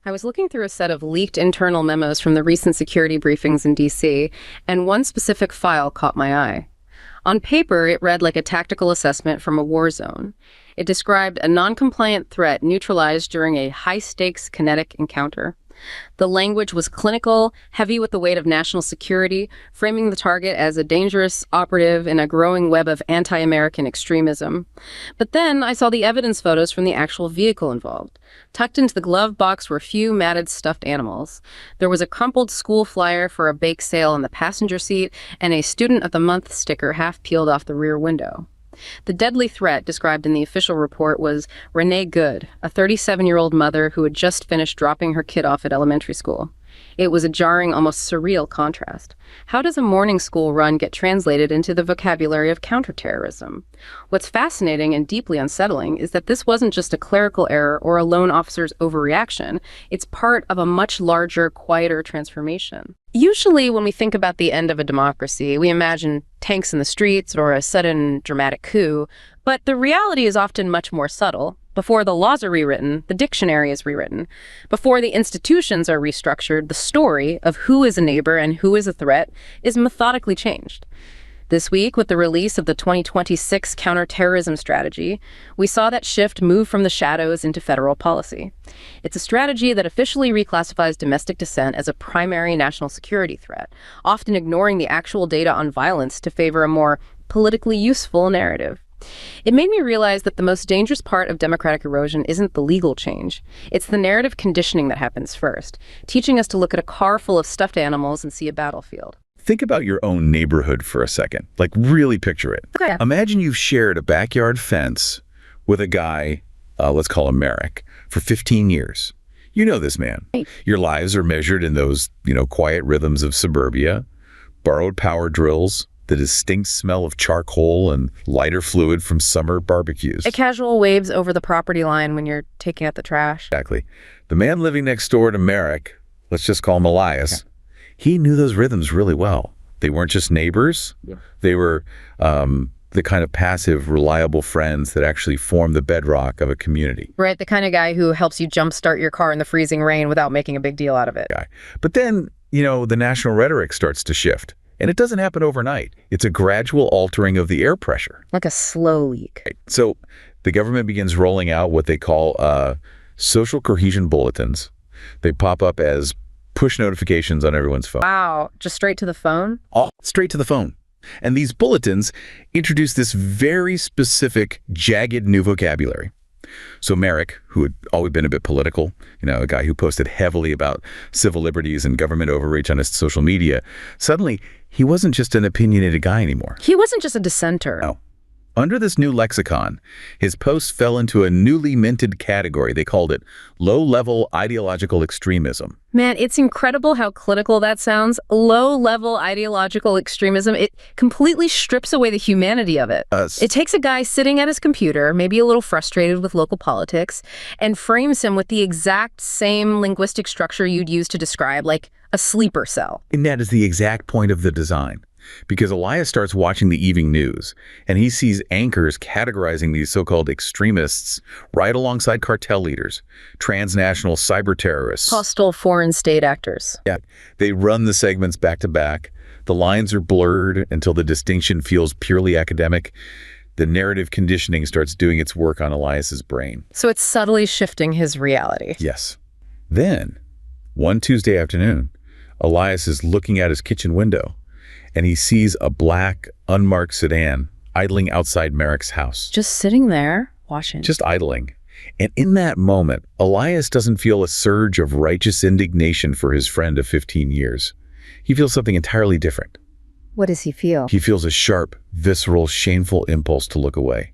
I was looking through a set of leaked internal memos from the recent security briefings in DC, and one specific file caught my eye. On paper, it read like a tactical assessment from a war zone. It described a non-compliant threat neutralized during a high-stakes kinetic encounter. The language was clinical, heavy with the weight of national security, framing the target as a dangerous operative in a growing web of anti-American extremism. But then I saw the evidence photos from the actual vehicle involved. Tucked into the glove box were a few matted stuffed animals. There was a crumpled school flyer for a bake sale in the passenger seat and a Student of the Month sticker half peeled off the rear window. The deadly threat described in the official report was Renee Good, a 37-year-old mother who had just finished dropping her kid off at elementary school. It was a jarring, almost surreal contrast. How does a morning school run get translated into the vocabulary of counterterrorism? What's fascinating and deeply unsettling is that this wasn't just a clerical error or a lone officer's overreaction. It's part of a much larger, quieter transformation. Usually, when we think about the end of a democracy, we imagine tanks in the streets or a sudden dramatic coup, but the reality is often much more subtle. Before the laws are rewritten, the dictionary is rewritten. Before the institutions are restructured, the story of who is a neighbor and who is a threat is methodically changed. This week, with the release of the 2026 counterterrorism strategy, we saw that shift move from the shadows into federal policy. It's a strategy that officially reclassifies domestic dissent as a primary national security threat, often ignoring the actual data on violence to favor a more politically useful narrative. It made me realize that the most dangerous part of democratic erosion isn't the legal change. It's the narrative conditioning that happens first, teaching us to look at a car full of stuffed animals and see a battlefield. Think about your own neighborhood for a second. Like, really picture it. Okay. Imagine you've shared a backyard fence with a guy, let's call him Merrick, for 15 years. You know this man. Right. Your lives are measured in those, quiet rhythms of suburbia, borrowed power drills, the distinct smell of charcoal and lighter fluid from summer barbecues. A casual waves over the property line when you're taking out the trash. Exactly. The man living next door to Merrick, let's just call him Elias, he knew those rhythms really well. They weren't just neighbors. Yeah. They were the kind of passive, reliable friends that actually form the bedrock of a community. Right, the kind of guy who helps you jumpstart your car in the freezing rain without making a big deal out of it. But then, the national rhetoric starts to shift. And it doesn't happen overnight. It's a gradual altering of the air pressure. Like a slow leak. Right. So the government begins rolling out what they call social cohesion bulletins. They pop up as push notifications on everyone's phone. Wow, just straight to the phone? All straight to the phone. And these bulletins introduce this very specific, jagged new vocabulary. So Merrick, who had always been a bit political, a guy who posted heavily about civil liberties and government overreach on his social media, suddenly he wasn't just an opinionated guy anymore. He wasn't just a dissenter. No. Under this new lexicon, his posts fell into a newly minted category. They called it low-level ideological extremism. Man, it's incredible how clinical that sounds. Low-level ideological extremism. It completely strips away the humanity of it. It takes a guy sitting at his computer, maybe a little frustrated with local politics, and frames him with the exact same linguistic structure you'd use to describe, like, a sleeper cell. And that is the exact point of the design. Because Elias starts watching the evening news, and he sees anchors categorizing these so-called extremists right alongside cartel leaders, transnational cyber terrorists. Hostile foreign state actors. Yeah, they run the segments back to back. The lines are blurred until the distinction feels purely academic. The narrative conditioning starts doing its work on Elias's brain. So it's subtly shifting his reality. Yes. Then, one Tuesday afternoon, Elias is looking out his kitchen window, and he sees a black, unmarked sedan idling outside Merrick's house. Just sitting there, watching. Just idling. And in that moment, Elias doesn't feel a surge of righteous indignation for his friend of 15 years. He feels something entirely different. What does he feel? He feels a sharp, visceral, shameful impulse to look away.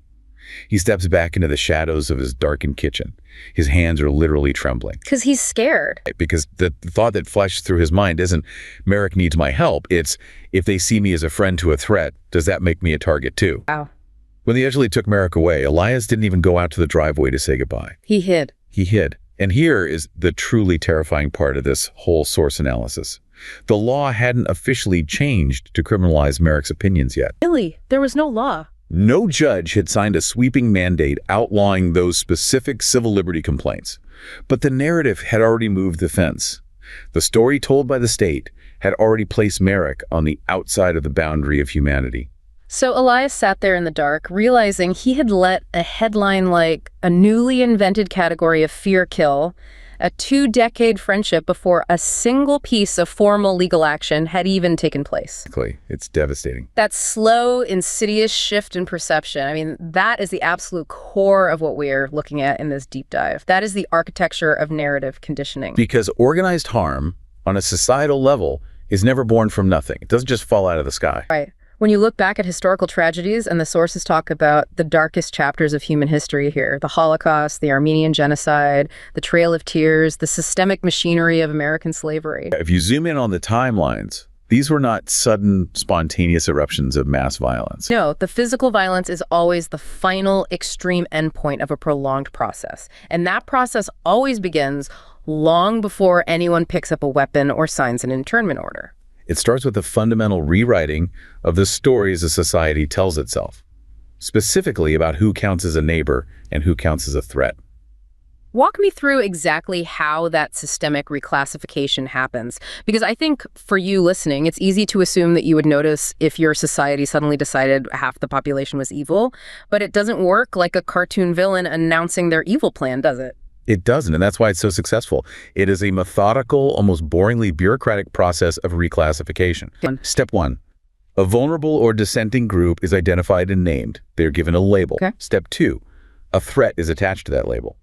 He steps back into the shadows of his darkened kitchen. His hands are literally trembling. Because he's scared. Because the thought that flashes through his mind isn't, Merrick needs my help. It's, if they see me as a friend to a threat, does that make me a target too? Wow. When they actually took Merrick away, Elias didn't even go out to the driveway to say goodbye. He hid. He hid. And here is the truly terrifying part of this whole source analysis. The law hadn't officially changed to criminalize Merrick's opinions yet. Really? There was no law? No judge had signed a sweeping mandate outlawing those specific civil liberty complaints, but the narrative had already moved the fence. The story told by the state had already placed Merrick on the outside of the boundary of humanity. So Elias sat there in the dark, realizing he had let a headline like a newly invented category of fear kill a 2-decade friendship before a single piece of formal legal action had even taken place. It's devastating. That slow, insidious shift in perception, I mean, that is the absolute core of what we're looking at in this deep dive. That is the architecture of narrative conditioning. Because organized harm on a societal level is never born from nothing. It doesn't just fall out of the sky. Right. When you look back at historical tragedies, and the sources talk about the darkest chapters of human history here, the Holocaust, the Armenian genocide, the Trail of Tears, the systemic machinery of American slavery. If you zoom in on the timelines, these were not sudden, spontaneous eruptions of mass violence. No, the physical violence is always the final extreme endpoint of a prolonged process. And that process always begins long before anyone picks up a weapon or signs an internment order. It starts with a fundamental rewriting of the stories a society tells itself, specifically about who counts as a neighbor and who counts as a threat. Walk me through exactly how that systemic reclassification happens, because I think for you listening, it's easy to assume that you would notice if your society suddenly decided half the population was evil, but it doesn't work like a cartoon villain announcing their evil plan, does it? It doesn't, and that's why it's so successful. It is a methodical, almost boringly bureaucratic process of reclassification. Step 1. A vulnerable or dissenting group is identified and named. They're given a label. Okay. Step 2. A threat is attached to that label.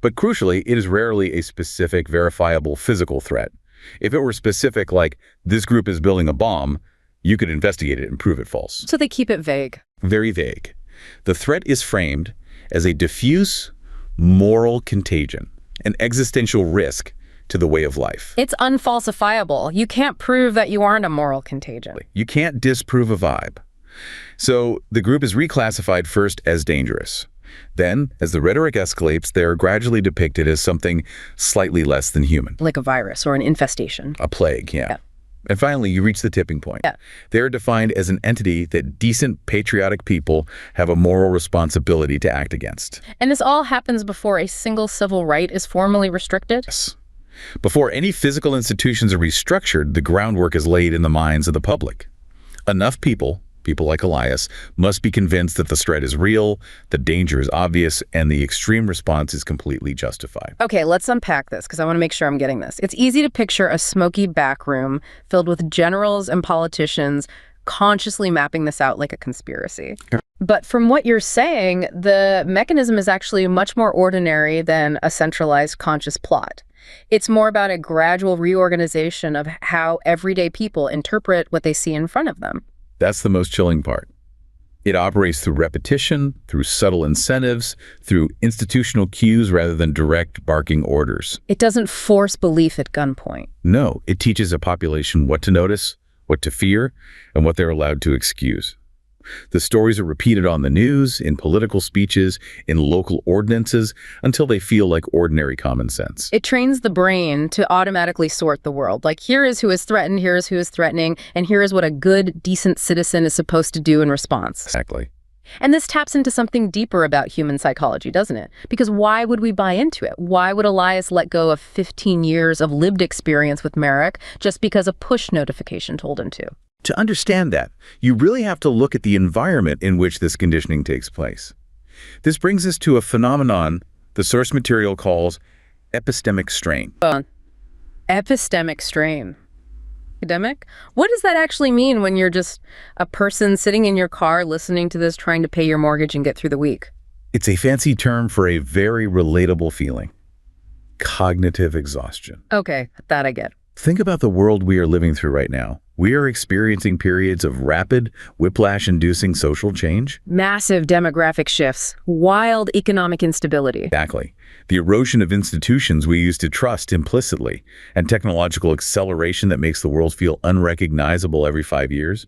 But crucially, it is rarely a specific, verifiable physical threat. If it were specific, like, this group is building a bomb, you could investigate it and prove it false. So they keep it vague. Very vague. The threat is framed as a diffuse, moral contagion, an existential risk to the way of life. It's unfalsifiable. You can't prove that you aren't a moral contagion. You can't disprove a vibe. So the group is reclassified first as dangerous. Then, as the rhetoric escalates, they're gradually depicted as something slightly less than human. Like a virus or an infestation. A plague, yeah. And finally, you reach the tipping point. They're defined as an entity that decent, patriotic people have a moral responsibility to act against. And this all happens before a single civil right is formally restricted? Yes. Before any physical institutions are restructured, the groundwork is laid in the minds of the public. Enough people like Elias, must be convinced that the threat is real, the danger is obvious, and the extreme response is completely justified. Okay, let's unpack this, because I want to make sure I'm getting this. It's easy to picture a smoky back room filled with generals and politicians consciously mapping this out like a conspiracy. But from what you're saying, the mechanism is actually much more ordinary than a centralized conscious plot. It's more about a gradual reorganization of how everyday people interpret what they see in front of them. That's the most chilling part. It operates through repetition, through subtle incentives, through institutional cues rather than direct barking orders. It doesn't force belief at gunpoint. No, it teaches a population what to notice, what to fear, and what they're allowed to excuse. The stories are repeated on the news, in political speeches, in local ordinances, until they feel like ordinary common sense. It trains the brain to automatically sort the world. Like, here is who is threatened, here is who is threatening, and here is what a good, decent citizen is supposed to do in response. Exactly. And this taps into something deeper about human psychology, doesn't it? Because why would we buy into it? Why would Elias let go of 15 years of lived experience with Merrick just because a push notification told him to? To understand that, you really have to look at the environment in which this conditioning takes place. This brings us to a phenomenon the source material calls epistemic strain. Epistemic strain. Academic? What does that actually mean when you're just a person sitting in your car listening to this, trying to pay your mortgage and get through the week? It's a fancy term for a very relatable feeling. Cognitive exhaustion. Okay, that I get. Think about the world we are living through right now. We are experiencing periods of rapid, whiplash-inducing social change. Massive demographic shifts, wild economic instability. Exactly. The erosion of institutions we used to trust implicitly, and technological acceleration that makes the world feel unrecognizable every 5 years.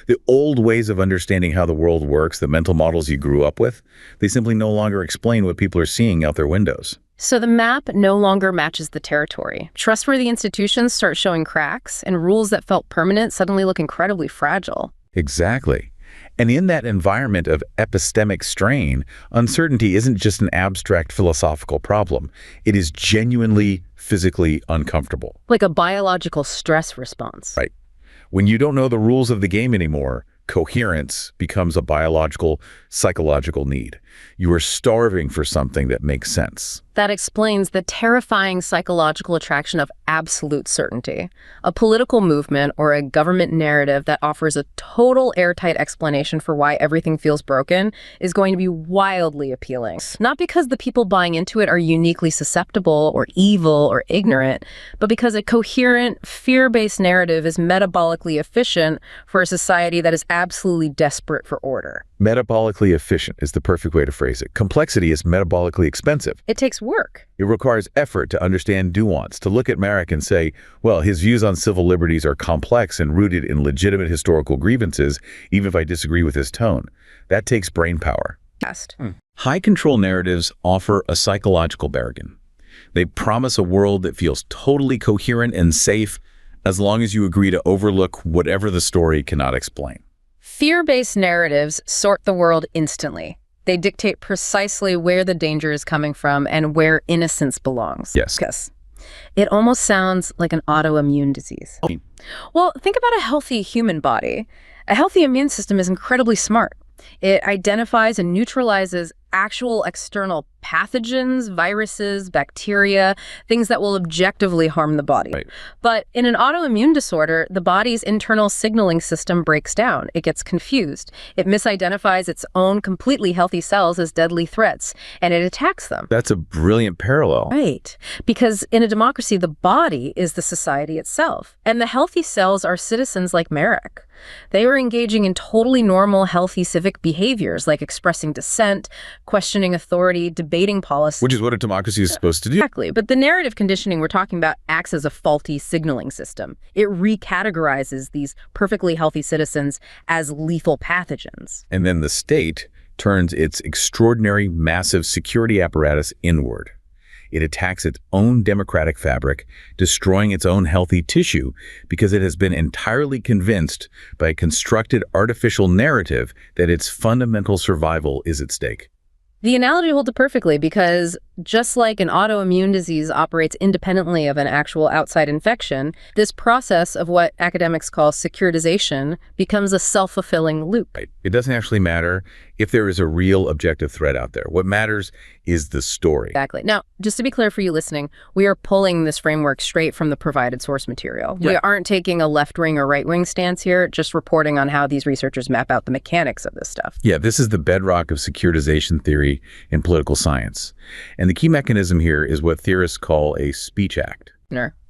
The old ways of understanding how the world works, the mental models you grew up with, they simply no longer explain what people are seeing out their windows. So the map no longer matches the territory. Trustworthy institutions start showing cracks, and rules that felt permanent suddenly look incredibly fragile. Exactly. And in that environment of epistemic strain, uncertainty isn't just an abstract philosophical problem. It is genuinely physically uncomfortable. Like a biological stress response. Right. When you don't know the rules of the game anymore, coherence becomes a biological, psychological need. You are starving for something that makes sense. That explains the terrifying psychological attraction of absolute certainty. A political movement or a government narrative that offers a total airtight explanation for why everything feels broken is going to be wildly appealing. Not because the people buying into it are uniquely susceptible or evil or ignorant, but because a coherent, fear-based narrative is metabolically efficient for a society that is absolutely desperate for order. Metabolically efficient is the perfect way to phrase it. Complexity is metabolically expensive. It takes work. It requires effort to understand nuance, to look at Merrick and say, well, his views on civil liberties are complex and rooted in legitimate historical grievances, even if I disagree with his tone. That takes brain power. High-control narratives offer a psychological bargain. They promise a world that feels totally coherent and safe as long as you agree to overlook whatever the story cannot explain. Fear-based narratives sort the world instantly. They dictate precisely where the danger is coming from and where innocence belongs. Yes. It almost sounds like an autoimmune disease. Well, think about a healthy human body. A healthy immune system is incredibly smart. It identifies and neutralizes actual external pathogens, viruses, bacteria, things that will objectively harm the body. Right. But in an autoimmune disorder, the body's internal signaling system breaks down. It gets confused. It misidentifies its own completely healthy cells as deadly threats, and it attacks them. That's a brilliant parallel. Right. Because in a democracy, the body is the society itself. And the healthy cells are citizens like Merrick. They were engaging in totally normal, healthy civic behaviors like expressing dissent, questioning authority, debating policy. Which is what a democracy is supposed to do. Exactly. But the narrative conditioning we're talking about acts as a faulty signaling system. It recategorizes these perfectly healthy citizens as lethal pathogens. And then the state turns its extraordinary, massive security apparatus inward. It attacks its own democratic fabric, destroying its own healthy tissue because it has been entirely convinced by a constructed artificial narrative that its fundamental survival is at stake. The analogy holds it perfectly because just like an autoimmune disease operates independently of an actual outside infection, this process of what academics call securitization becomes a self-fulfilling loop. Right. It doesn't actually matter if there is a real objective threat out there. What matters is the story. Exactly. Now, just to be clear for you listening, we are pulling this framework straight from the provided source material. Yeah. We aren't taking a left-wing or right-wing stance here, just reporting on how these researchers map out the mechanics of this stuff. Yeah, this is the bedrock of securitization theory in political science. And the key mechanism here is what theorists call a speech act.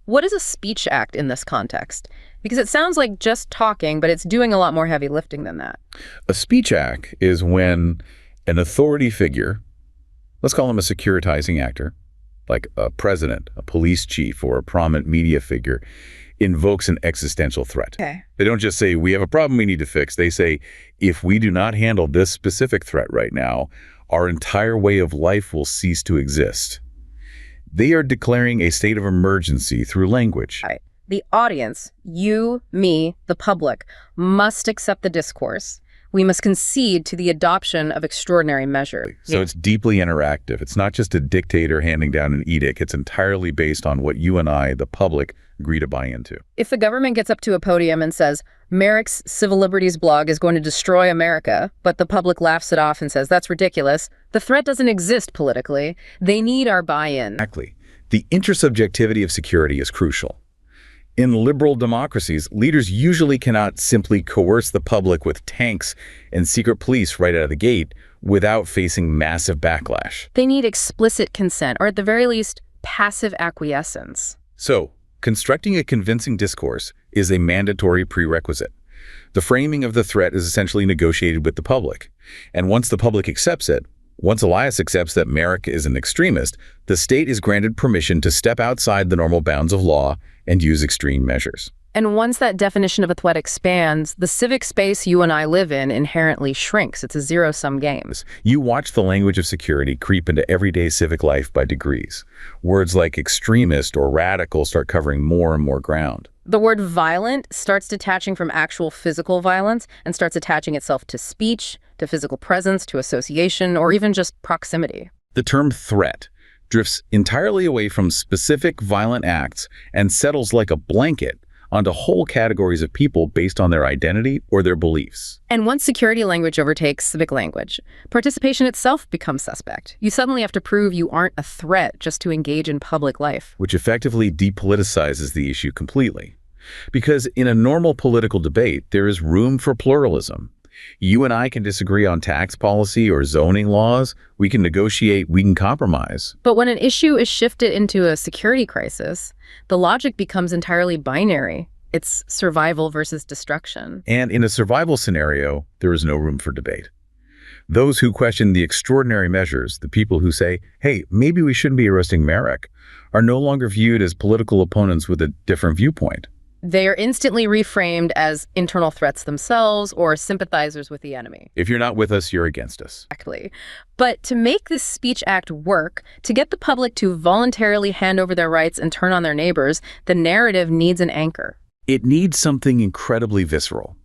What is a speech act in this context? Because it sounds like just talking, but it's doing a lot more heavy lifting than that. A speech act is when an authority figure, let's call him a securitizing actor, like a president, a police chief, or a prominent media figure, invokes an existential threat. Okay. They don't just say, we have a problem we need to fix. They say, if we do not handle this specific threat right now, our entire way of life will cease to exist. They are declaring a state of emergency through language. Right. The audience, you, me, the public, must accept the discourse. We must concede to the adoption of extraordinary measures. So it's deeply interactive. It's not just a dictator handing down an edict. It's entirely based on what you and I, the public, agree to buy into. If the government gets up to a podium and says, Merrick's civil liberties blog is going to destroy America, but the public laughs it off and says, that's ridiculous, the threat doesn't exist politically. They need our buy-in. Exactly. The intersubjectivity of security is crucial. In liberal democracies, leaders usually cannot simply coerce the public with tanks and secret police right out of the gate without facing massive backlash. They need explicit consent, or at the very least, passive acquiescence. So, constructing a convincing discourse is a mandatory prerequisite. The framing of the threat is essentially negotiated with the public. And once the public accepts it, once Elias accepts that Merrick is an extremist, the state is granted permission to step outside the normal bounds of law and use extreme measures. And once that definition of a threat expands, the civic space you and I live in inherently shrinks. It's a zero-sum game. You watch the language of security creep into everyday civic life by degrees. Words like extremist or radical start covering more and more ground. The word violent starts detaching from actual physical violence and starts attaching itself to speech, to physical presence, to association, or even just proximity. The term threat drifts entirely away from specific violent acts and settles like a blanket onto whole categories of people based on their identity or their beliefs. And once security language overtakes civic language, participation itself becomes suspect. You suddenly have to prove you aren't a threat just to engage in public life. Which effectively depoliticizes the issue completely. Because in a normal political debate, there is room for pluralism. You and I can disagree on tax policy or zoning laws. We can negotiate, we can compromise. But when an issue is shifted into a security crisis, the logic becomes entirely binary. It's survival versus destruction. And in a survival scenario, there is no room for debate. Those who question the extraordinary measures, the people who say, hey, maybe we shouldn't be arresting Merrick, are no longer viewed as political opponents with a different viewpoint. They are instantly reframed as internal threats themselves or sympathizers with the enemy. If you're not with us, you're against us. Exactly. But to make this speech act work, to get the public to voluntarily hand over their rights and turn on their neighbors, the narrative needs an anchor. It needs something incredibly visceral.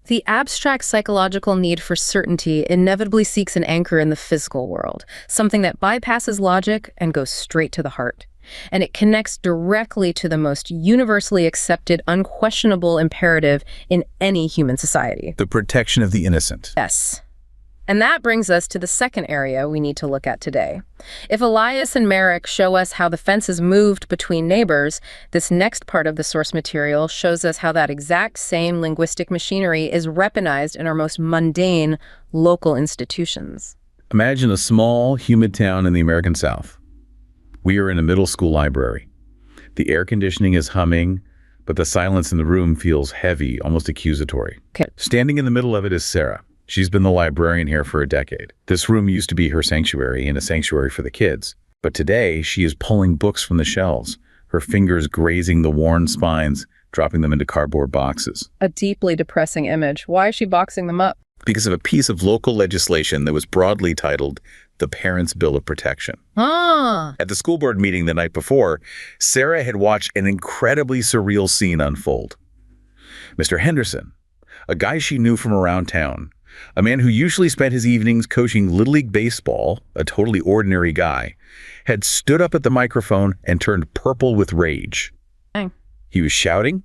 The abstract psychological need for certainty inevitably seeks an anchor in the physical world, something that bypasses logic and goes straight to the heart. And it connects directly to the most universally accepted, unquestionable imperative in any human society. The protection of the innocent. Yes. And that brings us to the second area we need to look at today. If Elias and Merrick show us how the fences moved between neighbors, this next part of the source material shows us how that exact same linguistic machinery is weaponized in our most mundane local institutions. Imagine a small, humid town in the American South. We are in a middle school library. The air conditioning is humming, but the silence in the room feels heavy, almost accusatory. Okay. Standing in the middle of it is Sarah. She's been the librarian here for a decade. This room used to be her sanctuary and a sanctuary for the kids. But today, she is pulling books from the shelves, her fingers grazing the worn spines, dropping them into cardboard boxes. A deeply depressing image. Why is she boxing them up? Because of a piece of local legislation that was broadly titled the Parents' Bill of Protection. At the school board meeting the night before, Sarah had watched an incredibly surreal scene unfold. Mr. Henderson, a guy she knew from around town, a man who usually spent his evenings coaching Little League Baseball, a totally ordinary guy, had stood up at the microphone and turned purple with rage. Dang. He was shouting,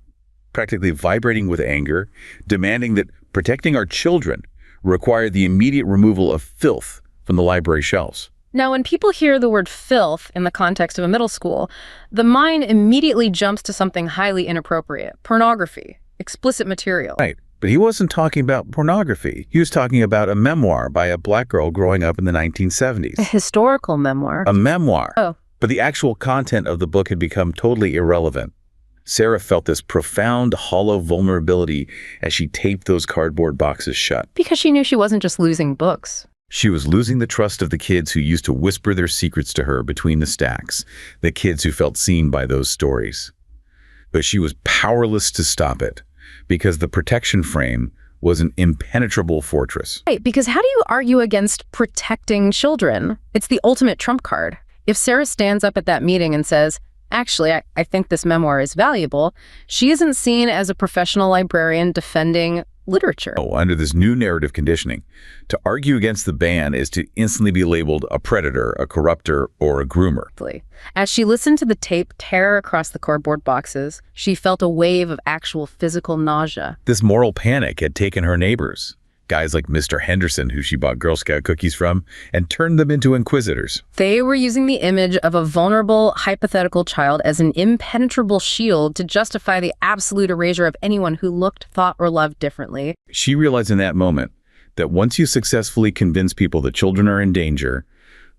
practically vibrating with anger, demanding that protecting our children required the immediate removal of filth from the library shelves. Now, when people hear the word filth in the context of a middle school, the mind immediately jumps to something highly inappropriate. Pornography, explicit material. Right. But he wasn't talking about pornography. He was talking about a memoir by a black girl growing up in the 1970s. A historical memoir. A memoir. Oh. But the actual content of the book had become totally irrelevant. Sarah felt this profound, hollow vulnerability as she taped those cardboard boxes shut. Because she knew she wasn't just losing books. She was losing the trust of the kids who used to whisper their secrets to her between the stacks, the kids who felt seen by those stories. But she was powerless to stop it, because the protection frame was an impenetrable fortress. Right, because how do you argue against protecting children? It's the ultimate trump card. If Sarah stands up at that meeting and says, actually, I think this memoir is valuable, she isn't seen as a professional librarian defending literature. Under this new narrative conditioning, to argue against the ban is to instantly be labeled a predator, a corrupter, or a groomer. As she listened to the tape tear across the cardboard boxes, she felt a wave of actual physical nausea. This moral panic had taken her neighbors, guys like Mr. Henderson, who she bought Girl Scout cookies from, and turned them into inquisitors. They were using the image of a vulnerable, hypothetical child as an impenetrable shield to justify the absolute erasure of anyone who looked, thought, or loved differently. She realized in that moment that once you successfully convince people that children are in danger,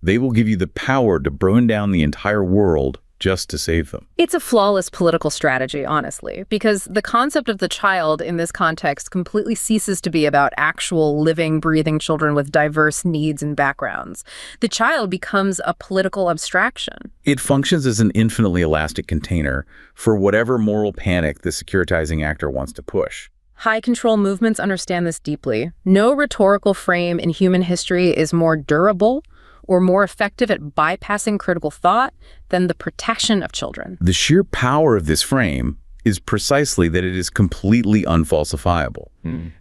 they will give you the power to burn down the entire world just to save them. It's a flawless political strategy, honestly, because the concept of the child in this context completely ceases to be about actual living, breathing children with diverse needs and backgrounds. The child becomes a political abstraction. It functions as an infinitely elastic container for whatever moral panic the securitizing actor wants to push. High control movements understand this deeply. No rhetorical frame in human history is more durable or more effective at bypassing critical thought than the protection of children. The sheer power of this frame is precisely that it is completely unfalsifiable.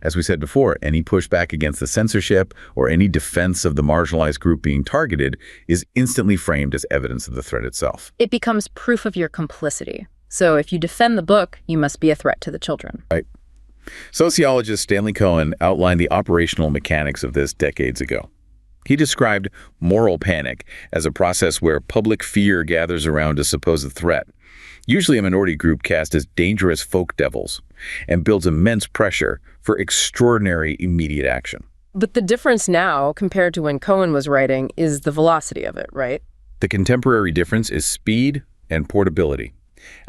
As we said before, any pushback against the censorship or any defense of the marginalized group being targeted is instantly framed as evidence of the threat itself. It becomes proof of your complicity. So if you defend the book, you must be a threat to the children. Right. Sociologist Stanley Cohen outlined the operational mechanics of this decades ago. He described moral panic as a process where public fear gathers around a supposed threat, usually a minority group cast as dangerous folk devils, and builds immense pressure for extraordinary immediate action. But the difference now, compared to when Cohen was writing, is the velocity of it, right? The contemporary difference is speed and portability.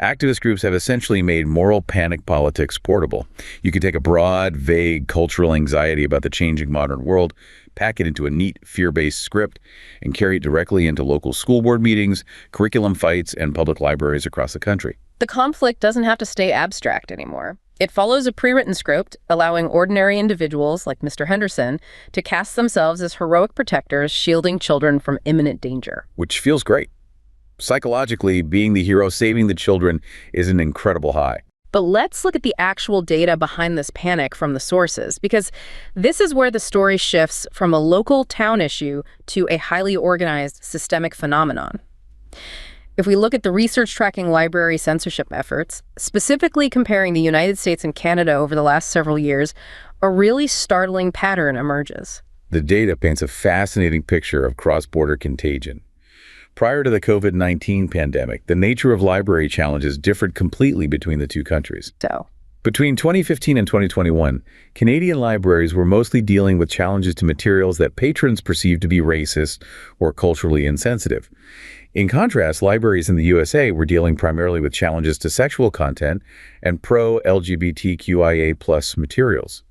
Activist groups have essentially made moral panic politics portable. You can take a broad, vague cultural anxiety about the changing modern world, pack it into a neat, fear-based script, and carry it directly into local school board meetings, curriculum fights, and public libraries across the country. The conflict doesn't have to stay abstract anymore. It follows a pre-written script, allowing ordinary individuals like Mr. Henderson to cast themselves as heroic protectors shielding children from imminent danger. Which feels great. Psychologically, being the hero saving the children is an incredible high. But let's look at the actual data behind this panic from the sources, because this is where the story shifts from a local town issue to a highly organized systemic phenomenon. If we look at the research tracking library censorship efforts, specifically comparing the United States and Canada over the last several years, a really startling pattern emerges. The data paints a fascinating picture of cross-border contagion. Prior to the COVID-19 pandemic, the nature of library challenges differed completely between the two countries. Between 2015 and 2021, Canadian libraries were mostly dealing with challenges to materials that patrons perceived to be racist or culturally insensitive. In contrast, libraries in the USA were dealing primarily with challenges to sexual content and pro-LGBTQIA+ materials.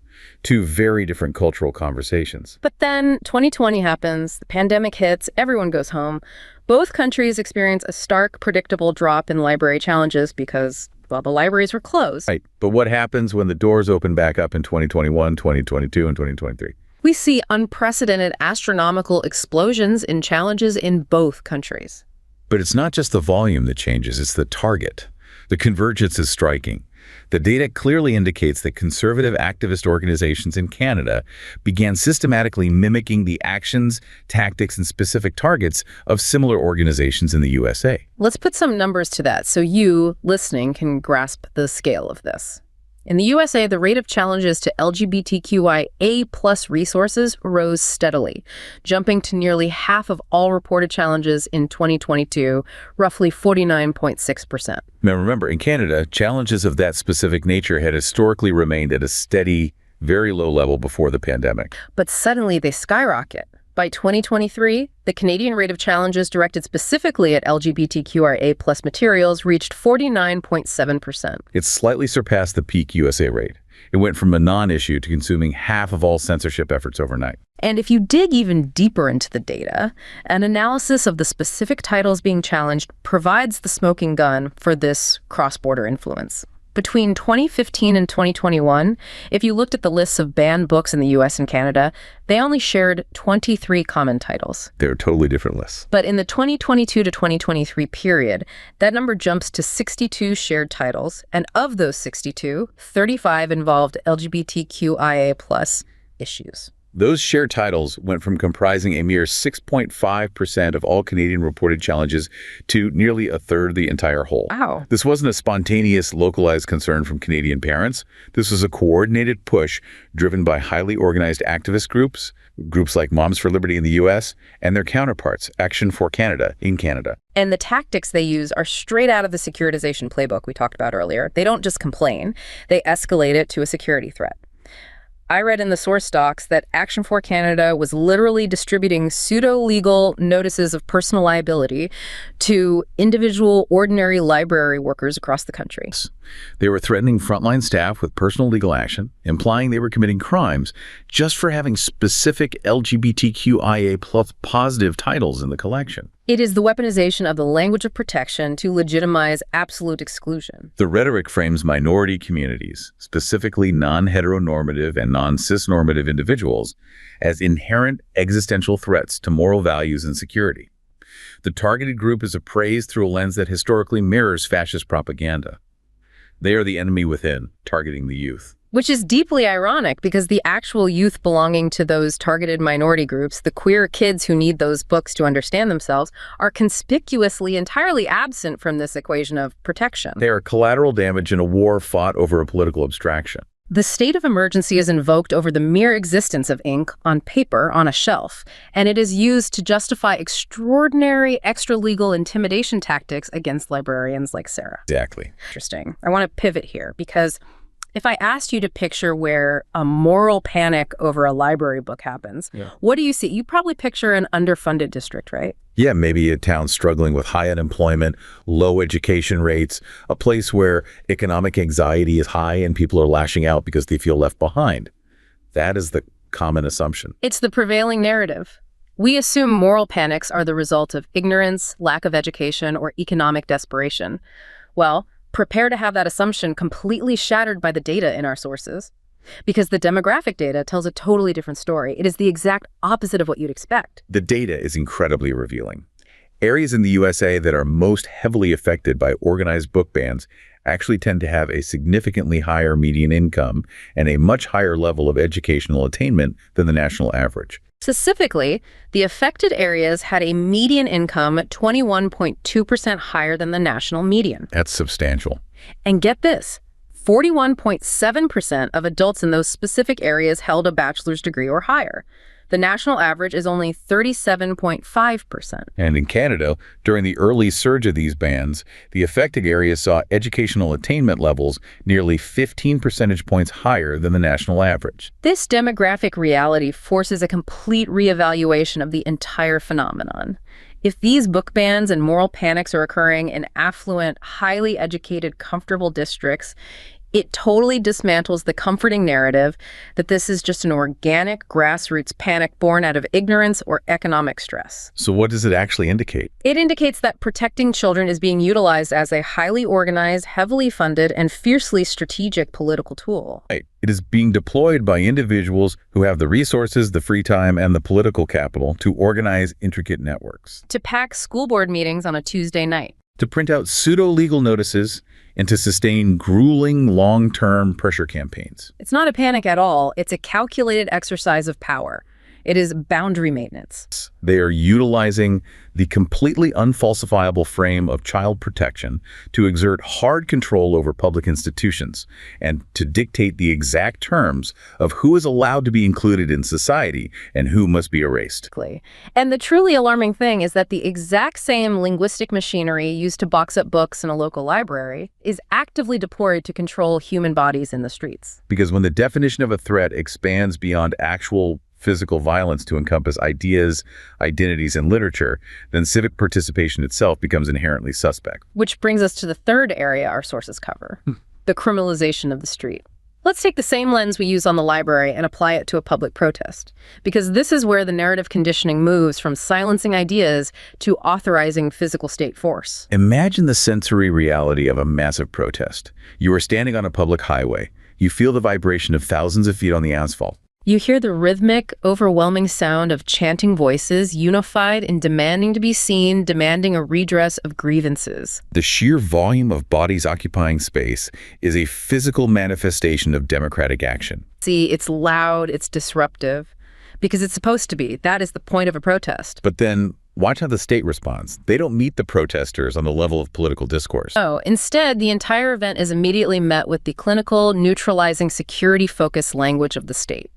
Two very different cultural conversations. But then 2020 happens, the pandemic hits, everyone goes home. Both countries experience a stark, predictable drop in library challenges because, well, the libraries were closed. Right. But what happens when the doors open back up in 2021, 2022, and 2023? We see unprecedented astronomical explosions in challenges in both countries. But it's not just the volume that changes, it's the target. The convergence is striking. The data clearly indicates that conservative activist organizations in Canada began systematically mimicking the actions, tactics, and specific targets of similar organizations in the USA. Let's put some numbers to that so you, listening, can grasp the scale of this. In the USA, the rate of challenges to LGBTQIA+ resources rose steadily, jumping to nearly half of all reported challenges in 2022, roughly 49.6%. Now remember, in Canada, challenges of that specific nature had historically remained at a steady, very low level before the pandemic. But suddenly they skyrocket. By 2023, the Canadian rate of challenges directed specifically at LGBTQIA+ materials reached 49.7%. It slightly surpassed the peak USA rate. It went from a non-issue to consuming half of all censorship efforts overnight. And if you dig even deeper into the data, an analysis of the specific titles being challenged provides the smoking gun for this cross-border influence. Between 2015 and 2021, if you looked at the lists of banned books in the US and Canada, they only shared 23 common titles. They're totally different lists. But in the 2022 to 2023 period, that number jumps to 62 shared titles, and of those 62, 35 involved LGBTQIA+ issues. Those shared titles went from comprising a mere 6.5% of all Canadian reported challenges to nearly a third of the entire whole. Wow. This wasn't a spontaneous, localized concern from Canadian parents. This was a coordinated push driven by highly organized activist groups, groups like Moms for Liberty in the US, and their counterparts, Action for Canada, in Canada. And the tactics they use are straight out of the securitization playbook we talked about earlier. They don't just complain, they escalate it to a security threat. I read in the source docs that Action for Canada was literally distributing pseudo-legal notices of personal liability to individual ordinary library workers across the country. They were threatening frontline staff with personal legal action, implying they were committing crimes just for having specific LGBTQIA+ positive titles in the collection. It is the weaponization of the language of protection to legitimize absolute exclusion. The rhetoric frames minority communities, specifically non-heteronormative and non-cisnormative individuals, as inherent existential threats to moral values and security. The targeted group is appraised through a lens that historically mirrors fascist propaganda. They are the enemy within, targeting the youth. Which is deeply ironic because the actual youth belonging to those targeted minority groups, the queer kids who need those books to understand themselves, are conspicuously entirely absent from this equation of protection. They are collateral damage in a war fought over a political abstraction. The state of emergency is invoked over the mere existence of ink on paper on a shelf, and it is used to justify extraordinary extra-legal intimidation tactics against librarians like Sarah. Exactly. Interesting. I want to pivot here because if I asked you to picture where a moral panic over a library book happens, what do you see? You probably picture an underfunded district, right? Yeah, maybe a town struggling with high unemployment, low education rates, a place where economic anxiety is high and people are lashing out because they feel left behind. That is the common assumption. It's the prevailing narrative. We assume moral panics are the result of ignorance, lack of education, or economic desperation. Well, prepare to have that assumption completely shattered by the data in our sources. Because the demographic data tells a totally different story. It is the exact opposite of what you'd expect. The data is incredibly revealing. Areas in the USA that are most heavily affected by organized book bans actually tend to have a significantly higher median income and a much higher level of educational attainment than the national average. Specifically, the affected areas had a median income 21.2% higher than the national median. That's substantial. And get this, 41.7% of adults in those specific areas held a bachelor's degree or higher. The national average is only 37.5%. And in Canada, during the early surge of these bans, the affected areas saw educational attainment levels nearly 15 percentage points higher than the national average. This demographic reality forces a complete reevaluation of the entire phenomenon. If these book bans and moral panics are occurring in affluent, highly educated, comfortable districts, it totally dismantles the comforting narrative that this is just an organic grassroots panic born out of ignorance or economic stress. So what does it actually indicate? It indicates that protecting children is being utilized as a highly organized, heavily funded, and fiercely strategic political tool. Right. It is being deployed by individuals who have the resources, the free time, and the political capital to organize intricate networks. To pack school board meetings on a Tuesday night. To print out pseudo-legal notices and to sustain grueling long-term pressure campaigns. It's not a panic at all. It's a calculated exercise of power. It is boundary maintenance. They are utilizing the completely unfalsifiable frame of child protection to exert hard control over public institutions and to dictate the exact terms of who is allowed to be included in society and who must be erased. And the truly alarming thing is that the exact same linguistic machinery used to box up books in a local library is actively deployed to control human bodies in the streets. Because when the definition of a threat expands beyond actual physical violence to encompass ideas, identities, and literature, then civic participation itself becomes inherently suspect. Which brings us to the third area our sources cover, the criminalization of the street. Let's take the same lens we use on the library and apply it to a public protest, because this is where the narrative conditioning moves from silencing ideas to authorizing physical state force. Imagine the sensory reality of a massive protest. You are standing on a public highway. You feel the vibration of thousands of feet on the asphalt. You hear the rhythmic, overwhelming sound of chanting voices, unified in demanding to be seen, demanding a redress of grievances. The sheer volume of bodies occupying space is a physical manifestation of democratic action. See, it's loud, it's disruptive, because it's supposed to be. That is the point of a protest. But then, watch how the state responds. They don't meet the protesters on the level of political discourse. Oh, instead, the entire event is immediately met with the clinical, neutralizing, security-focused language of the state.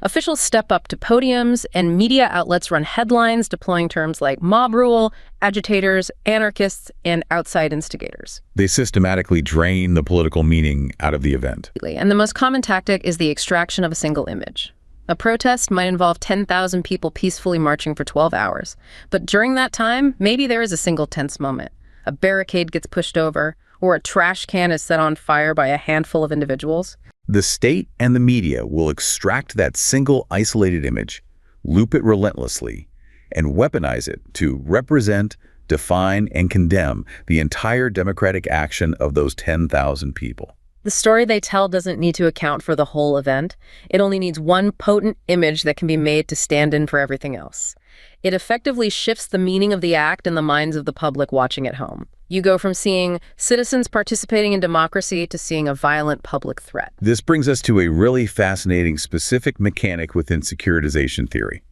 Officials step up to podiums, and media outlets run headlines deploying terms like mob rule, agitators, anarchists, and outside instigators. They systematically drain the political meaning out of the event. And the most common tactic is the extraction of a single image. A protest might involve 10,000 people peacefully marching for 12 hours. But during that time, maybe there is a single tense moment. A barricade gets pushed over, or a trash can is set on fire by a handful of individuals. The state and the media will extract that single isolated image, loop it relentlessly, and weaponize it to represent, define, and condemn the entire democratic action of those 10,000 people. The story they tell doesn't need to account for the whole event. It only needs one potent image that can be made to stand in for everything else. It effectively shifts the meaning of the act in the minds of the public watching at home. You go from seeing citizens participating in democracy to seeing a violent public threat. This brings us to a really fascinating specific mechanic within securitization theory,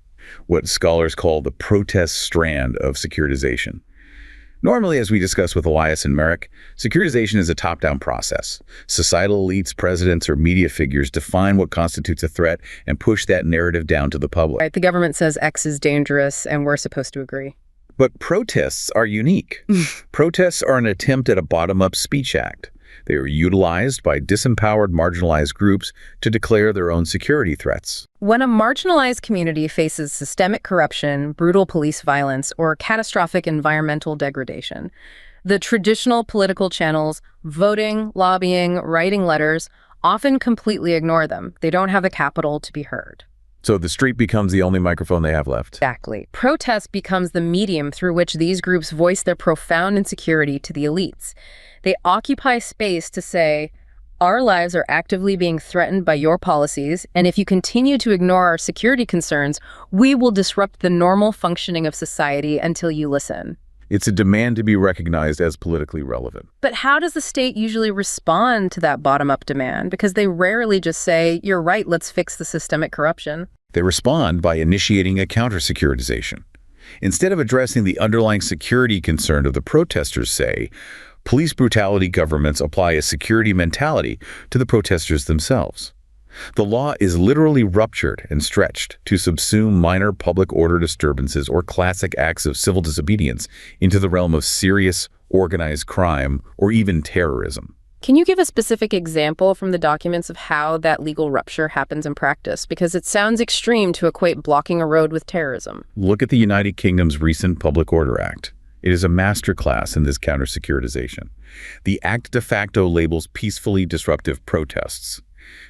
what scholars call the protest strand of securitization. Normally, as we discuss with Elias and Merrick, securitization is a top-down process. Societal elites, presidents, or media figures define what constitutes a threat and push that narrative down to the public. Right, the government says X is dangerous, and we're supposed to agree. But protests are unique. Protests are an attempt at a bottom-up speech act. They are utilized by disempowered, marginalized groups to declare their own security threats. When a marginalized community faces systemic corruption, brutal police violence, or catastrophic environmental degradation, the traditional political channels, voting, lobbying, writing letters, often completely ignore them. They don't have the capital to be heard. So the street becomes the only microphone they have left. Exactly. Protest becomes the medium through which these groups voice their profound insecurity to the elites. They occupy space to say, our lives are actively being threatened by your policies, and if you continue to ignore our security concerns, we will disrupt the normal functioning of society until you listen. It's a demand to be recognized as politically relevant. But how does the state usually respond to that bottom-up demand? Because they rarely just say, you're right, let's fix the systemic corruption. They respond by initiating a counter-securitization. Instead of addressing the underlying security concern of the protesters, say, police brutality governments apply a security mentality to the protesters themselves. The law is literally ruptured and stretched to subsume minor public order disturbances or classic acts of civil disobedience into the realm of serious, organized crime or even terrorism. Can you give a specific example from the documents of how that legal rupture happens in practice? Because it sounds extreme to equate blocking a road with terrorism. Look at the United Kingdom's recent Public Order Act. It is a masterclass in this counter-securitization. The act de facto labels peacefully disruptive protests.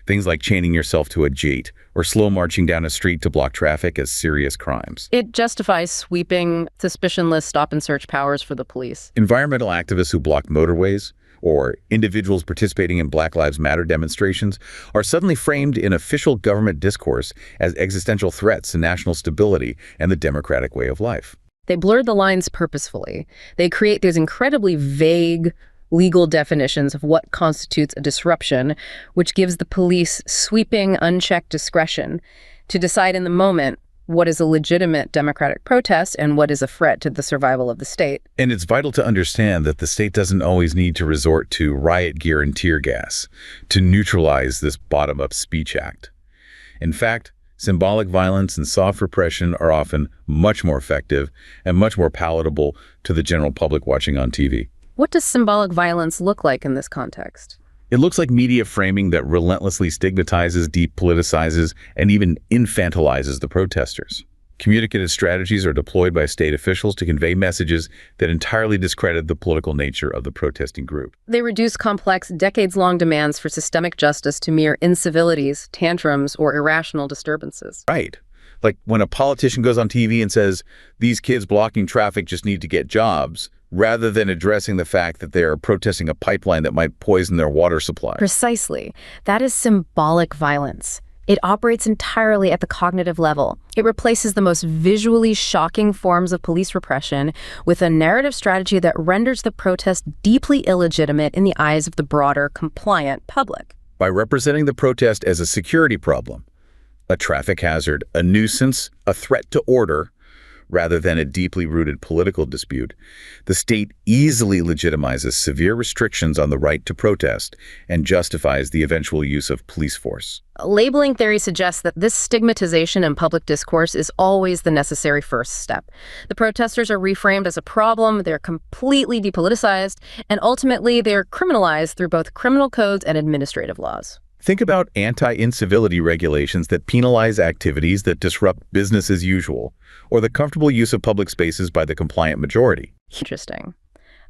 Things like chaining yourself to a gate or slow marching down a street to block traffic as serious crimes. It justifies sweeping suspicionless stop-and-search powers for the police. Environmental activists who block motorways or individuals participating in Black Lives Matter demonstrations are suddenly framed in official government discourse as existential threats to national stability and the democratic way of life. They blur the lines purposefully. They create these incredibly vague legal definitions of what constitutes a disruption, which gives the police sweeping, unchecked discretion to decide in the moment what is a legitimate democratic protest and what is a threat to the survival of the state. And it's vital to understand that the state doesn't always need to resort to riot gear and tear gas to neutralize this bottom-up speech act. In fact, symbolic violence and soft repression are often much more effective and much more palatable to the general public watching on TV. What does symbolic violence look like in this context? It looks like media framing that relentlessly stigmatizes, depoliticizes, and even infantilizes the protesters. Communicative strategies are deployed by state officials to convey messages that entirely discredit the political nature of the protesting group. They reduce complex, decades-long demands for systemic justice to mere incivilities, tantrums, or irrational disturbances. Right. Like when a politician goes on TV and says, these kids blocking traffic just need to get jobs, rather than addressing the fact that they are protesting a pipeline that might poison their water supply. Precisely. That is symbolic violence. It operates entirely at the cognitive level. It replaces the most visually shocking forms of police repression with a narrative strategy that renders the protest deeply illegitimate in the eyes of the broader, compliant public. By representing the protest as a security problem, a traffic hazard, a nuisance, a threat to order, rather than a deeply rooted political dispute, the state easily legitimizes severe restrictions on the right to protest and justifies the eventual use of police force. Labeling theory suggests that this stigmatization in public discourse is always the necessary first step. The protesters are reframed as a problem, they're completely depoliticized, and ultimately they're criminalized through both criminal codes and administrative laws. Think about anti-incivility regulations that penalize activities that disrupt business as usual, or the comfortable use of public spaces by the compliant majority. Interesting.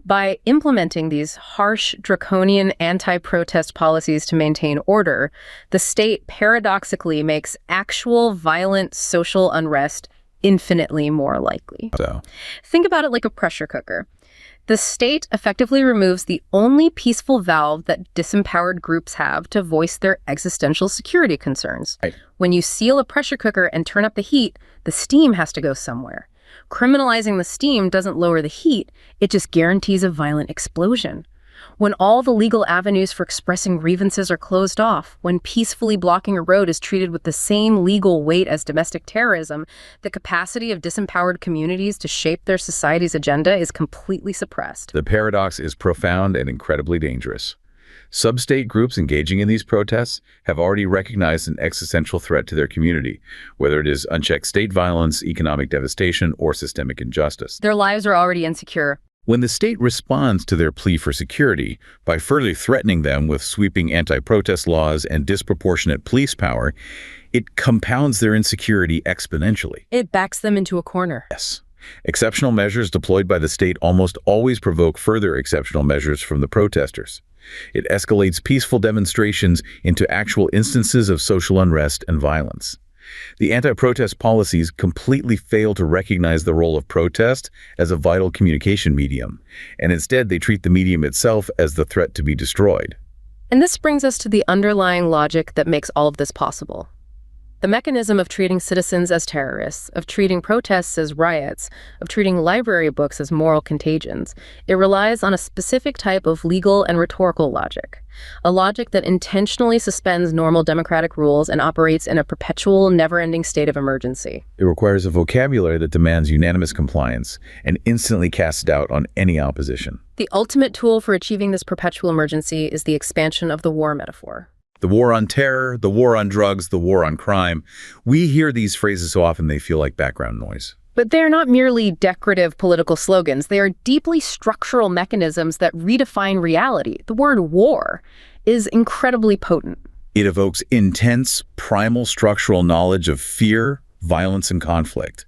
By implementing these harsh, draconian anti-protest policies to maintain order, the state paradoxically makes actual violent social unrest infinitely more likely. Think about it like a pressure cooker. The state effectively removes the only peaceful valve that disempowered groups have to voice their existential security concerns. Right. When you seal a pressure cooker and turn up the heat, the steam has to go somewhere. Criminalizing the steam doesn't lower the heat, it just guarantees a violent explosion. When all the legal avenues for expressing grievances are closed off, when peacefully blocking a road is treated with the same legal weight as domestic terrorism, the capacity of disempowered communities to shape their society's agenda is completely suppressed. The paradox is profound and incredibly dangerous. Sub-state groups engaging in these protests have already recognized an existential threat to their community, whether it is unchecked state violence, economic devastation, or systemic injustice. Their lives are already insecure. When the state responds to their plea for security by further threatening them with sweeping anti-protest laws and disproportionate police power, it compounds their insecurity exponentially. It backs them into a corner. Yes. Exceptional measures deployed by the state almost always provoke further exceptional measures from the protesters. It escalates peaceful demonstrations into actual instances of social unrest and violence. The anti-protest policies completely fail to recognize the role of protest as a vital communication medium, and instead they treat the medium itself as the threat to be destroyed. And this brings us to the underlying logic that makes all of this possible. The mechanism of treating citizens as terrorists, of treating protests as riots, of treating library books as moral contagions, it relies on a specific type of legal and rhetorical logic, a logic that intentionally suspends normal democratic rules and operates in a perpetual, never-ending state of emergency. It requires a vocabulary that demands unanimous compliance and instantly casts doubt on any opposition. The ultimate tool for achieving this perpetual emergency is the expansion of the war metaphor. The war on terror, the war on drugs, the war on crime. We hear these phrases so often they feel like background noise. But they are not merely decorative political slogans. They are deeply structural mechanisms that redefine reality. The word war is incredibly potent. It evokes intense, primal structural knowledge of fear, violence, and conflict.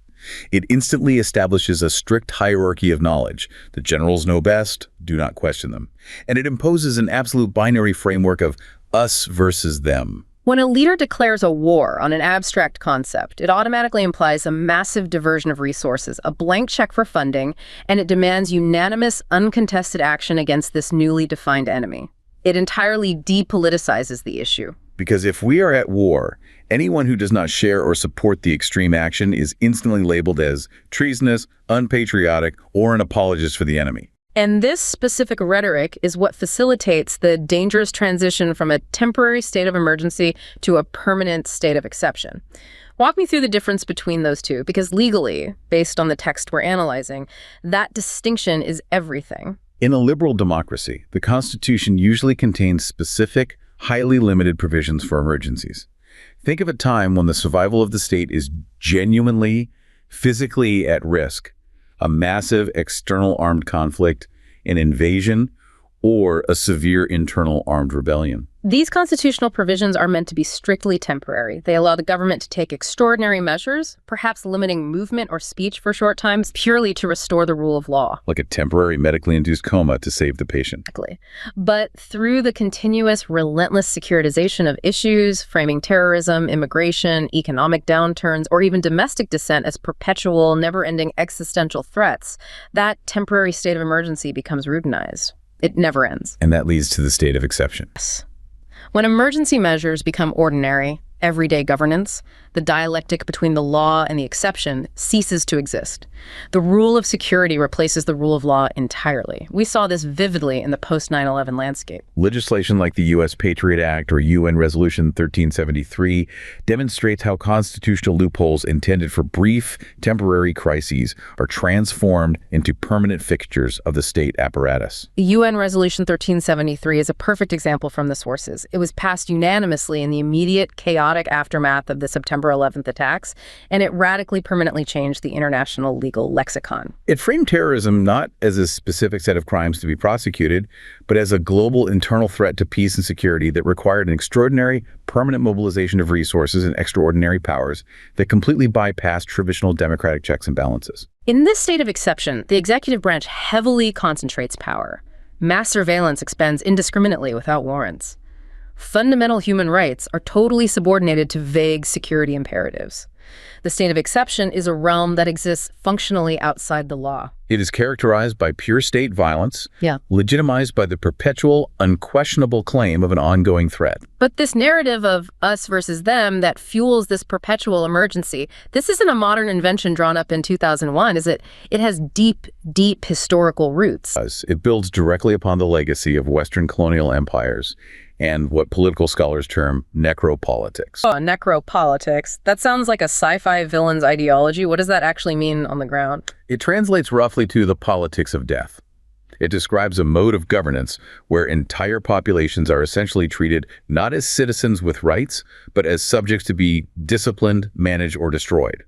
It instantly establishes a strict hierarchy of knowledge. The generals know best, do not question them. And it imposes an absolute binary framework of us versus them. When a leader declares a war on an abstract concept, it automatically implies a massive diversion of resources, a blank check for funding, and it demands unanimous, uncontested action against this newly defined enemy. It entirely depoliticizes the issue. Because if we are at war, anyone who does not share or support the extreme action is instantly labeled as treasonous, unpatriotic, or an apologist for the enemy. And this specific rhetoric is what facilitates the dangerous transition from a temporary state of emergency to a permanent state of exception. Walk me through the difference between those two, because legally, based on the text we're analyzing, that distinction is everything. In a liberal democracy, the Constitution usually contains specific, highly limited provisions for emergencies. Think of a time when the survival of the state is genuinely, physically at risk. A massive external armed conflict, an invasion, or a severe internal armed rebellion. These constitutional provisions are meant to be strictly temporary. They allow the government to take extraordinary measures, perhaps limiting movement or speech for short times, purely to restore the rule of law. Like a temporary medically induced coma to save the patient. Exactly. But through the continuous, relentless securitization of issues, framing terrorism, immigration, economic downturns, or even domestic dissent as perpetual, never-ending existential threats, that temporary state of emergency becomes routinized. It never ends. And that leads to the state of exception. Yes. When emergency measures become ordinary, everyday governance, the dialectic between the law and the exception ceases to exist. The rule of security replaces the rule of law entirely. We saw this vividly in the post-9/11 landscape. Legislation like the U.S. Patriot Act or UN Resolution 1373 demonstrates how constitutional loopholes intended for brief, temporary crises are transformed into permanent fixtures of the state apparatus. The UN Resolution 1373 is a perfect example from the sources. It was passed unanimously in the immediate, chaotic aftermath of the September 11th attacks, and it radically permanently changed the international legal lexicon. It framed terrorism not as a specific set of crimes to be prosecuted, but as a global internal threat to peace and security that required an extraordinary, permanent mobilization of resources and extraordinary powers that completely bypassed traditional democratic checks and balances. In this state of exception, the executive branch heavily concentrates power. Mass surveillance expends indiscriminately without warrants. Fundamental human rights are totally subordinated to vague security imperatives. The state of exception is a realm that exists functionally outside the law. It is characterized by pure state violence, Yeah. legitimized by the perpetual, unquestionable claim of an ongoing threat. But this narrative of us versus them that fuels this perpetual emergency, this isn't a modern invention drawn up in 2001, is it? It has deep, deep historical roots. It builds directly upon the legacy of Western colonial empires and what political scholars term necropolitics. Oh, necropolitics. That sounds like a sci-fi villain's ideology. What does that actually mean on the ground? It translates roughly to the politics of death. It describes a mode of governance where entire populations are essentially treated not as citizens with rights, but as subjects to be disciplined, managed, or destroyed.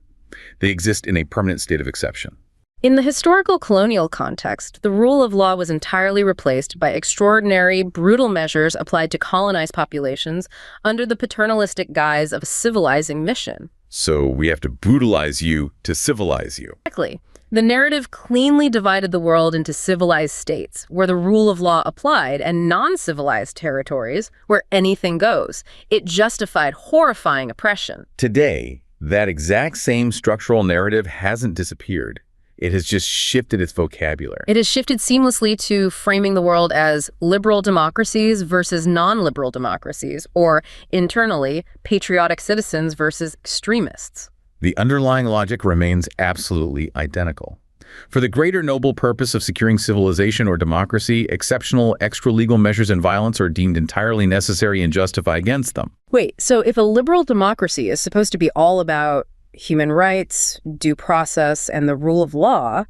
They exist in a permanent state of exception. In the historical colonial context, the rule of law was entirely replaced by extraordinary, brutal measures applied to colonized populations under the paternalistic guise of a civilizing mission. So we have to brutalize you to civilize you. Exactly. The narrative cleanly divided the world into civilized states, where the rule of law applied, and non-civilized territories, where anything goes. It justified horrifying oppression. Today, that exact same structural narrative hasn't disappeared. It has just shifted its vocabulary. It has shifted seamlessly to framing the world as liberal democracies versus non-liberal democracies, or internally, patriotic citizens versus extremists. The underlying logic remains absolutely identical. For the greater noble purpose of securing civilization or democracy, exceptional extra-legal measures and violence are deemed entirely necessary and justified against them. Wait, so if a liberal democracy is supposed to be all about human rights, due process, and the rule of law,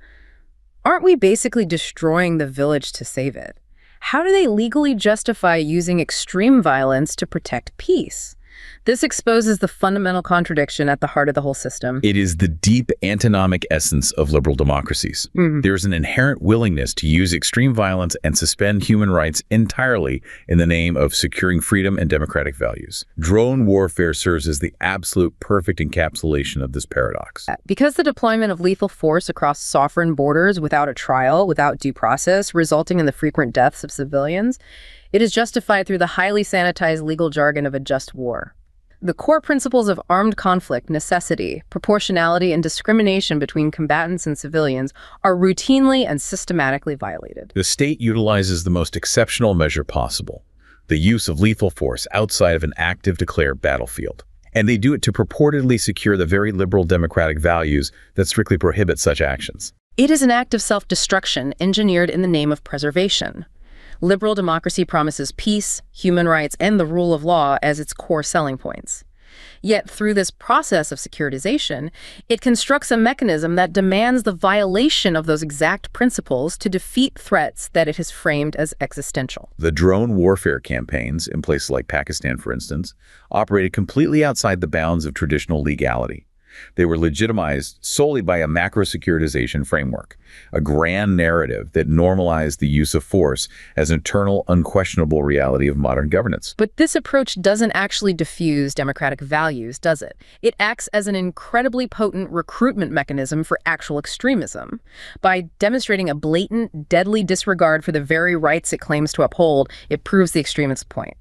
aren't we basically destroying the village to save it? How do they legally justify using extreme violence to protect peace? This exposes the fundamental contradiction at the heart of the whole system. It is the deep antinomic essence of liberal democracies. There is an inherent willingness to use extreme violence and suspend human rights entirely in the name of securing freedom and democratic values. Drone warfare serves as the absolute perfect encapsulation of this paradox. Because the deployment of lethal force across sovereign borders without a trial, without due process, resulting in the frequent deaths of civilians, it is justified through the highly sanitized legal jargon of a just war. The core principles of armed conflict, necessity, proportionality, and discrimination between combatants and civilians are routinely and systematically violated. The state utilizes the most exceptional measure possible, the use of lethal force outside of an active declared battlefield. And they do it to purportedly secure the very liberal democratic values that strictly prohibit such actions. It is an act of self-destruction engineered in the name of preservation. Liberal democracy promises peace, human rights, and the rule of law as its core selling points. Yet through this process of securitization, it constructs a mechanism that demands the violation of those exact principles to defeat threats that it has framed as existential. The drone warfare campaigns, in places like Pakistan, for instance, operated completely outside the bounds of traditional legality. They were legitimized solely by a macro-securitization framework, a grand narrative that normalized the use of force as an eternal, unquestionable reality of modern governance. But this approach doesn't actually diffuse democratic values, does it? It acts as an incredibly potent recruitment mechanism for actual extremism. By demonstrating a blatant, deadly disregard for the very rights it claims to uphold, it proves the extremist's point.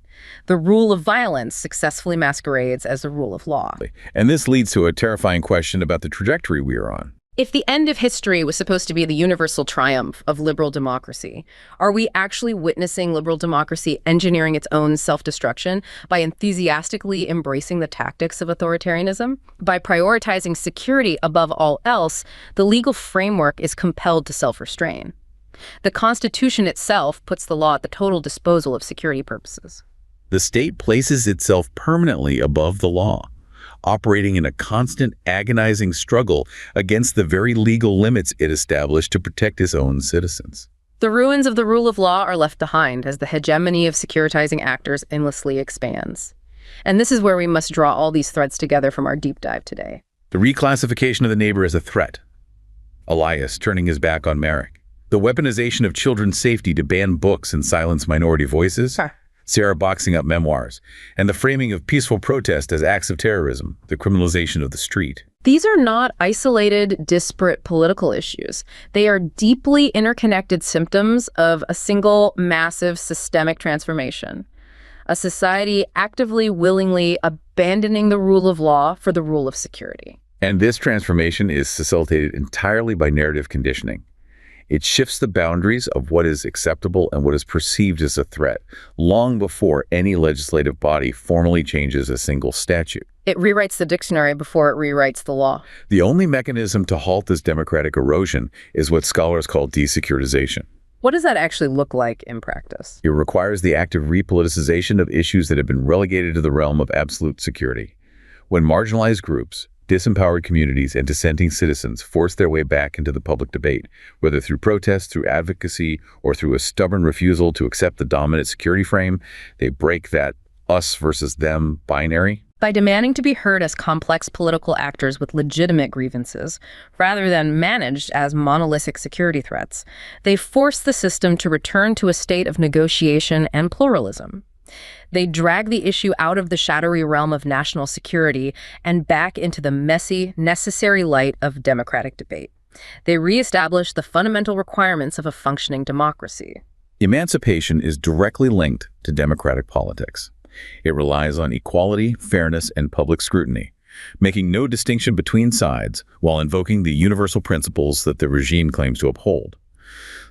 The rule of violence successfully masquerades as the rule of law. And this leads to a terrifying question about the trajectory we are on. If the end of history was supposed to be the universal triumph of liberal democracy, are we actually witnessing liberal democracy engineering its own self-destruction by enthusiastically embracing the tactics of authoritarianism? By prioritizing security above all else, the legal framework is compelled to self-restrain. The Constitution itself puts the law at the total disposal of security purposes. The state places itself permanently above the law, operating in a constant, agonizing struggle against the very legal limits it established to protect its own citizens. The ruins of the rule of law are left behind as the hegemony of securitizing actors endlessly expands. And this is where we must draw all these threads together from our deep dive today. The reclassification of the neighbor as a threat. Elias turning his back on Merrick. The weaponization of children's safety to ban books and silence minority voices. Sarah boxing up memoirs, and the framing of peaceful protest as acts of terrorism, the criminalization of the street. These are not isolated, disparate political issues. They are deeply interconnected symptoms of a single, massive, systemic transformation. A society actively, willingly abandoning the rule of law for the rule of security. And this transformation is facilitated entirely by narrative conditioning. It shifts the boundaries of what is acceptable and what is perceived as a threat, long before any legislative body formally changes a single statute. It rewrites the dictionary before it rewrites the law. The only mechanism to halt this democratic erosion is what scholars call desecuritization. What does that actually look like in practice? It requires the active repoliticization of issues that have been relegated to the realm of absolute security. When marginalized groups, disempowered communities, and dissenting citizens force their way back into the public debate, whether through protest, through advocacy, or through a stubborn refusal to accept the dominant security frame, they break that us versus them binary. By demanding to be heard as complex political actors with legitimate grievances, rather than managed as monolithic security threats, they force the system to return to a state of negotiation and pluralism. They drag the issue out of the shadowy realm of national security and back into the messy, necessary light of democratic debate. They reestablish the fundamental requirements of a functioning democracy. Emancipation is directly linked to democratic politics. It relies on equality, fairness, and public scrutiny, making no distinction between sides while invoking the universal principles that the regime claims to uphold.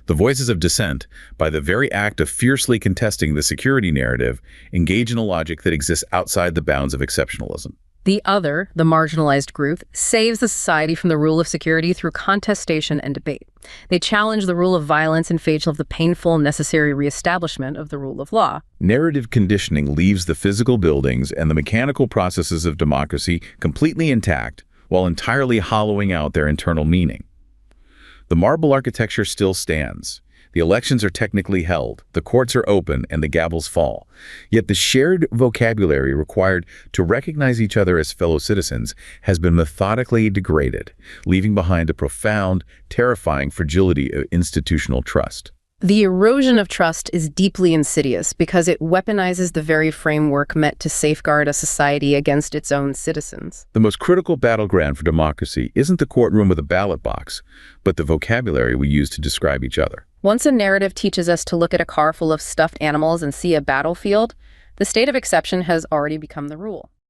The voices of dissent, by the very act of fiercely contesting the security narrative, engage in a logic that exists outside the bounds of exceptionalism. The other, the marginalized group, saves the society from the rule of security through contestation and debate. They challenge the rule of violence in favor of the painful, necessary reestablishment of the rule of law. Narrative conditioning leaves the physical buildings and the mechanical processes of democracy completely intact while entirely hollowing out their internal meaning. The marble architecture still stands. The elections are technically held, the courts are open, and the gavels fall. Yet the shared vocabulary required to recognize each other as fellow citizens has been methodically degraded, leaving behind a profound, terrifying fragility of institutional trust. The erosion of trust is deeply insidious because it weaponizes the very framework meant to safeguard a society against its own citizens. The most critical battleground for democracy isn't the courtroom with a ballot box, but the vocabulary we use to describe each other. Once a narrative teaches us to look at a car full of stuffed animals and see a battlefield, the state of exception has already become the rule.